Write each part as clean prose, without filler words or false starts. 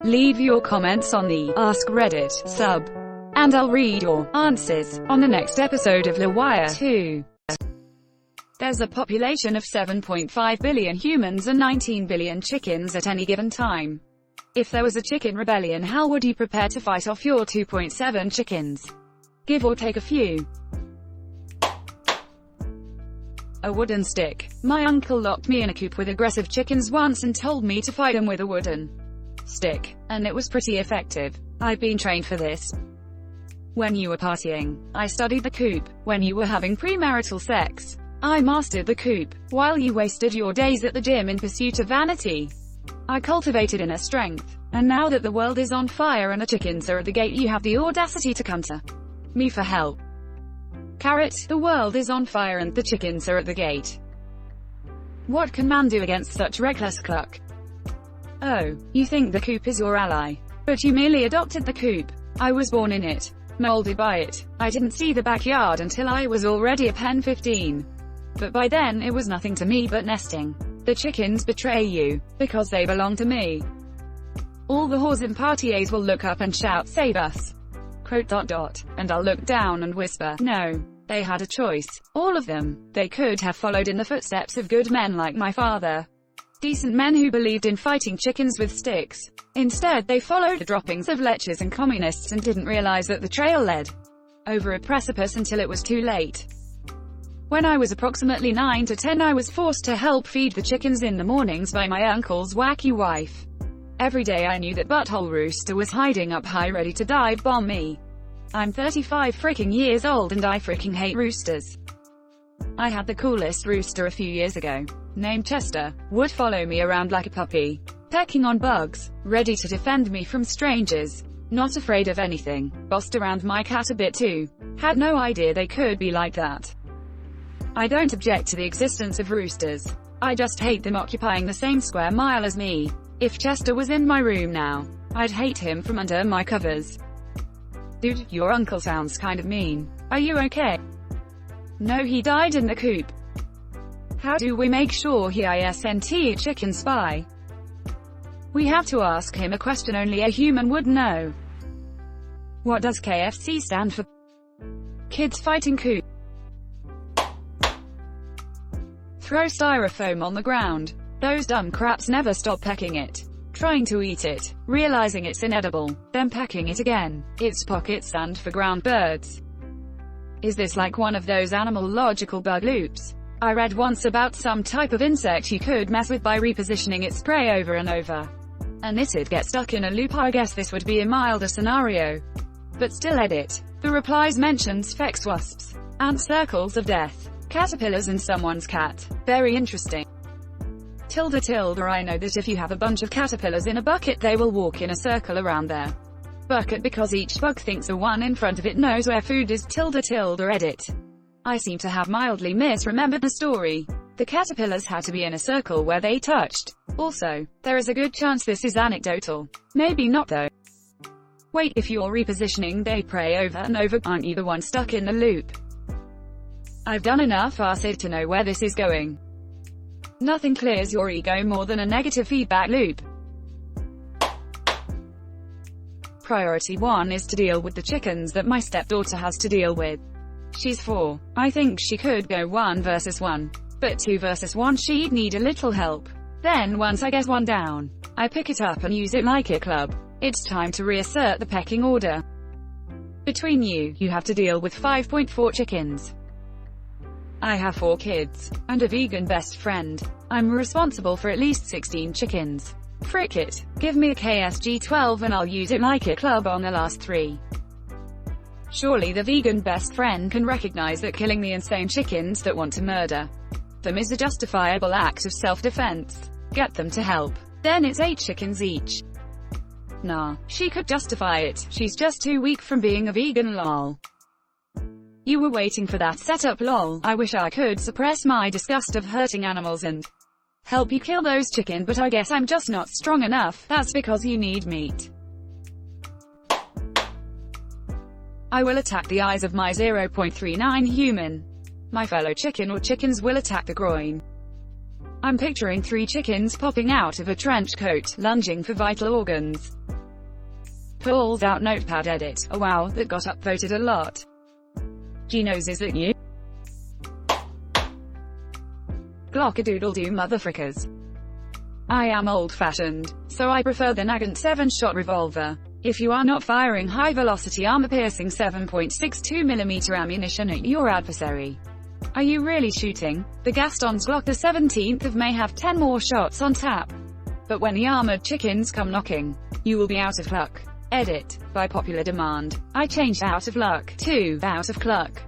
Leave your comments on the Ask Reddit sub, and I'll read your answers on the next episode of LWIAR 2. There's a population of 7.5 billion humans and 19 billion chickens at any given time. If there was a chicken rebellion, how would you prepare to fight off your 2.7 chickens? Give or take a few. A wooden stick. My uncle locked me in a coop with aggressive chickens once and told me to fight them with a wooden stick, and it was pretty effective. I've been trained for this. When you were partying, I studied the coop. When you were having premarital sex, I mastered the coop. While you wasted your days at the gym in pursuit of vanity, I cultivated inner strength. And now that the world is on fire and the chickens are at the gate, you have the audacity to come to me for help. Carrot, the world is on fire and the chickens are at the gate. What can man do against such reckless cluck? Oh, you think the coop is your ally? But you merely adopted the coop. I was born in it, molded by it. I didn't see the backyard until I was already a pen 15. But by then it was nothing to me but nesting. The chickens betray you, because they belong to me. All the whores in parties will look up and shout, "Save us!" ... And I'll look down and whisper, no, they had a choice. All of them. They could have followed in the footsteps of good men like my father. Decent men who believed in fighting chickens with sticks. Instead, they followed the droppings of lechers and communists and didn't realize that the trail led over a precipice until it was too late. When I was approximately 9 to 10, I was forced to help feed the chickens in the mornings by my uncle's wacky wife. Every day I knew that butthole rooster was hiding up high ready to dive bomb me. I'm 35 freaking years old and I freaking hate roosters. I had the coolest rooster a few years ago, named Chester. Would follow me around like a puppy, pecking on bugs, ready to defend me from strangers. Not afraid of anything. Bossed around my cat a bit too. Had no idea they could be like that. I don't object to the existence of roosters. I just hate them occupying the same square mile as me. If Chester was in my room now, I'd hate him from under my covers. Dude, your uncle sounds kind of mean. Are you okay? No, he died in the coop. How do we make sure he isn't a chicken spy? We have to ask him a question only a human would know. What does KFC stand for? Kids fighting coop. Throw styrofoam on the ground. Those dumb craps never stop pecking it. Trying to eat it, realizing it's inedible, then pecking it again. Its pockets stand for ground birds. Is this like one of those animal logical bug loops? I read once about some type of insect you could mess with by repositioning its prey over and over, and it'd get stuck in a loop. I guess this would be a milder scenario, but still edit. The replies mentioned sphex wasps, ant circles of death, caterpillars and someone's cat. Very interesting. Tilde tilde. I know that if you have a bunch of caterpillars in a bucket, they will walk in a circle around their bucket because each bug thinks the one in front of it knows where food is. Tilde tilde. Edit. I seem to have mildly misremembered the story. The caterpillars had to be in a circle where they touched. Also, there is a good chance this is anecdotal. Maybe not though. Wait, if you're repositioning they prey over and over, aren't you the one stuck in the loop? I've done enough acid to know where this is going. Nothing clears your ego more than a negative feedback loop. Priority 1 is to deal with the chickens that my stepdaughter has to deal with. She's 4. I think she could go 1 versus 1. But 2 versus 1 she'd need a little help. Then once I get one down, I pick it up and use it like a club. It's time to reassert the pecking order. Between you, you have to deal with 5.4 chickens. I have 4 kids, and a vegan best friend. I'm responsible for at least 16 chickens. Frick it. Give me a KSG-12 and I'll use it like a club on the last 3. Surely the vegan best friend can recognize that killing the insane chickens that want to murder them is a justifiable act of self-defense. Get them to help. Then it's 8 chickens each. Nah, she could justify it. She's just too weak from being a vegan, lol. You were waiting for that setup, lol. I wish I could suppress my disgust of hurting animals and help you kill those chicken, but I guess I'm just not strong enough. That's because you need meat. I will attack the eyes of my 0.39 human. My fellow chicken or chickens will attack the groin. I'm picturing 3 chickens popping out of a trench coat, lunging for vital organs. Pulls out notepad, edit. Oh wow, that got upvoted a lot. Genos, is it you? Glockadoodle-doo, motherfrickers. I am old-fashioned, so I prefer the Nagant 7-shot revolver. If you are not firing high-velocity armor-piercing 7.62mm ammunition at your adversary, are you really shooting? The Gaston's Glock the 17th of May have 10 more shots on tap. But when the armored chickens come knocking, you will be out of luck. Edit. By popular demand, I changed out of luck to out of cluck.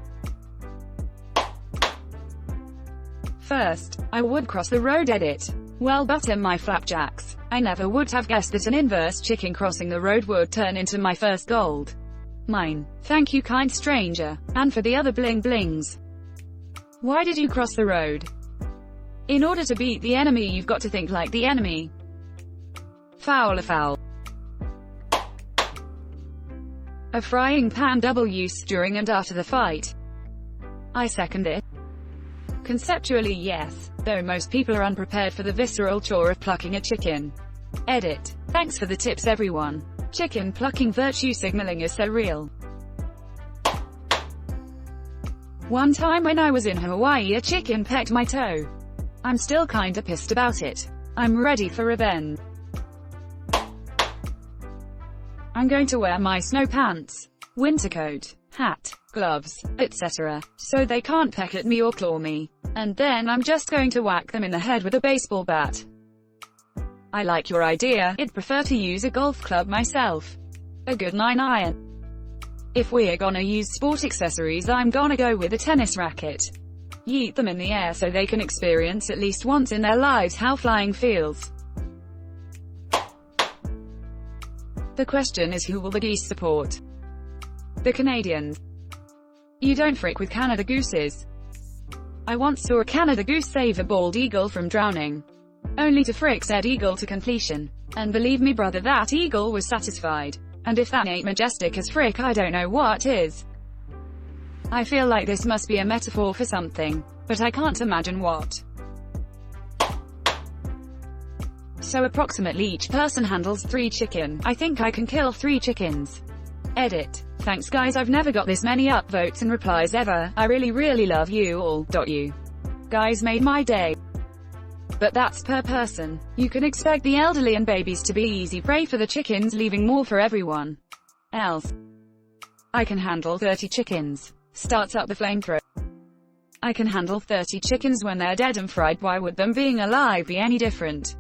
First, I would cross the road, edit. Well, butter my flapjacks. I never would have guessed that an inverse chicken crossing the road would turn into my first gold mine. Thank you, kind stranger. And for the other bling blings. Why did you cross the road? In order to beat the enemy, you've got to think like the enemy. Foul, a foul. A frying pan, double use during and after the fight. I second it. Conceptually, yes, though most people are unprepared for the visceral chore of plucking a chicken. Edit. Thanks for the tips, everyone. Chicken plucking virtue signaling is so real. One time when I was in Hawaii, a chicken pecked my toe. I'm still kinda pissed about it. I'm ready for revenge. I'm going to wear my snow pants, winter coat, hat, gloves, etc., so they can't peck at me or claw me. And then I'm just going to whack them in the head with a baseball bat. I like your idea. I'd prefer to use a golf club myself. A good 9-iron. If we're gonna use sport accessories, I'm gonna go with a tennis racket. Yeet them in the air so they can experience at least once in their lives how flying feels. The question is, who will the geese support? The Canadians. You don't frick with Canada gooses. I once saw a Canada goose save a bald eagle from drowning, only to frick said eagle to completion. And believe me brother, that eagle was satisfied. And if that ain't majestic as frick, I don't know what is. I feel like this must be a metaphor for something, but I can't imagine what. So approximately each person handles 3 chicken. I think I can kill 3 chickens. Edit. Thanks guys, I've never got this many upvotes and replies ever. I really love you all. You guys made my day. But that's per person. You can expect the elderly and babies to be easy prey for the chickens, leaving more for everyone else. I can handle 30 chickens. Starts up the flamethrower. I can handle 30 chickens when they're dead and fried. Why would them being alive be any different?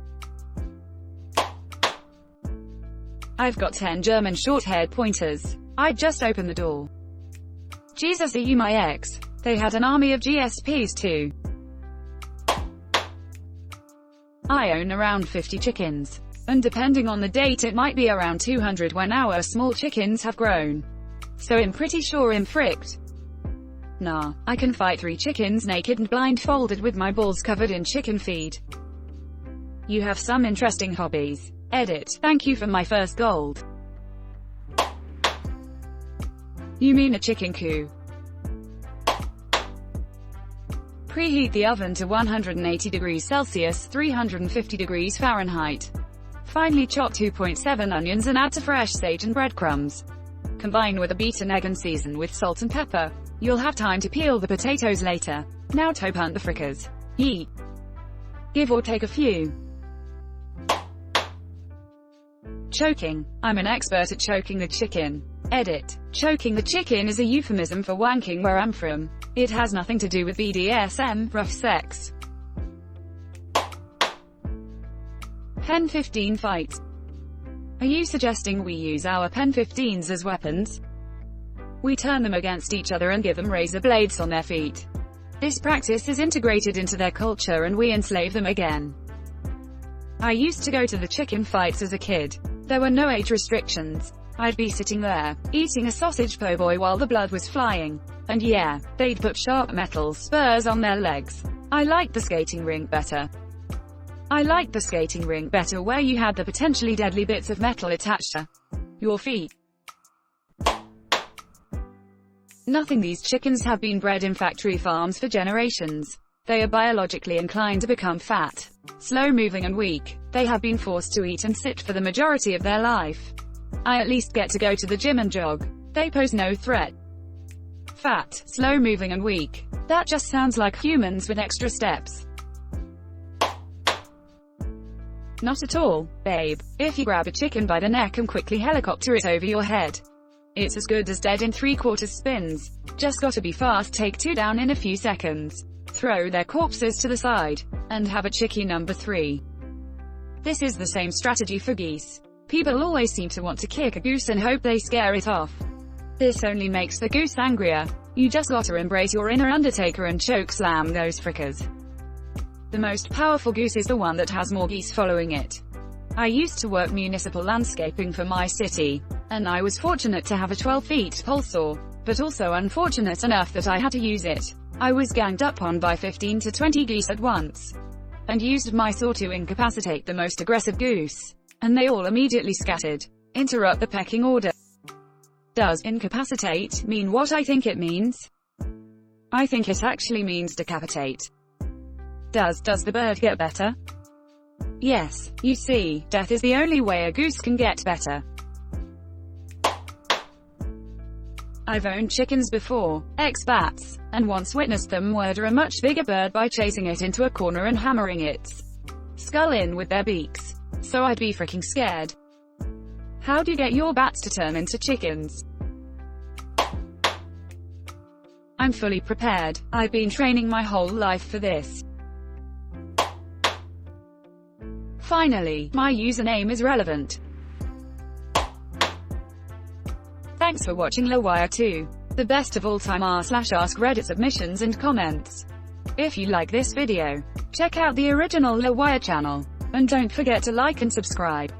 I've got 10 German short-haired pointers. I'd just open the door. Jesus, are you my ex? They had an army of GSPs too. I own around 50 chickens. And depending on the date it might be around 200 when our small chickens have grown. So I'm pretty sure I'm fricked. Nah, I can fight 3 chickens naked and blindfolded with my balls covered in chicken feed. You have some interesting hobbies. Edit. Thank you for my first gold. You mean a chicken coop? Preheat the oven to 180 degrees Celsius, 350 degrees Fahrenheit. Finely chop 2.7 onions and add to fresh sage and breadcrumbs. Combine with a beaten egg and season with salt and pepper. You'll have time to peel the potatoes later. Now toe punt the frickers. Yeet. Give or take a few. Choking. I'm an expert at choking the chicken. Edit. Choking the chicken is a euphemism for wanking where I'm from. It has nothing to do with BDSM, rough sex. Pen 15 fights. Are you suggesting we use our Pen 15s as weapons? We turn them against each other and give them razor blades on their feet. This practice is integrated into their culture and we enslave them again. I used to go to the chicken fights as a kid. There were no age restrictions. I'd be sitting there, eating a sausage po' boy while the blood was flying. And yeah, they'd put sharp metal spurs on their legs. I liked the skating rink better. I liked the skating rink better where you had the potentially deadly bits of metal attached to your feet. Nothing, these chickens have been bred in factory farms for generations. They are biologically inclined to become fat, slow-moving and weak. They have been forced to eat and sit for the majority of their life. I at least get to go to the gym and jog. They pose no threat. Fat, slow-moving and weak. That just sounds like humans with extra steps. Not at all, babe. If you grab a chicken by the neck and quickly helicopter it over your head, it's as good as dead in 3/4 spins. Just gotta be fast, take 2 down in a few seconds. Throw their corpses to the side, and have a chickie number 3. This is the same strategy for geese. People always seem to want to kick a goose and hope they scare it off. This only makes the goose angrier. You just gotta embrace your inner Undertaker and choke slam those frickers. The most powerful goose is the one that has more geese following it. I used to work municipal landscaping for my city, and I was fortunate to have a 12-feet pole saw, but also unfortunate enough that I had to use it. I was ganged up on by 15 to 20 geese at once, and used my saw to incapacitate the most aggressive goose, and they all immediately scattered. Interrupt the pecking order. Does incapacitate mean what I think it means? I think it actually means decapitate. Does the bird get better? Yes, you see, death is the only way a goose can get better. I've owned chickens before, ex-bats, and once witnessed them murder a much bigger bird by chasing it into a corner and hammering its skull in with their beaks. So I'd be freaking scared. How do you get your bats to turn into chickens? I'm fully prepared. I've been training my whole life for this. Finally, my username is relevant. Thanks for watching LWIAR 2. The best of all time r/AskReddit submissions and comments. If you like this video, check out the original LWIAR channel. And don't forget to like and subscribe.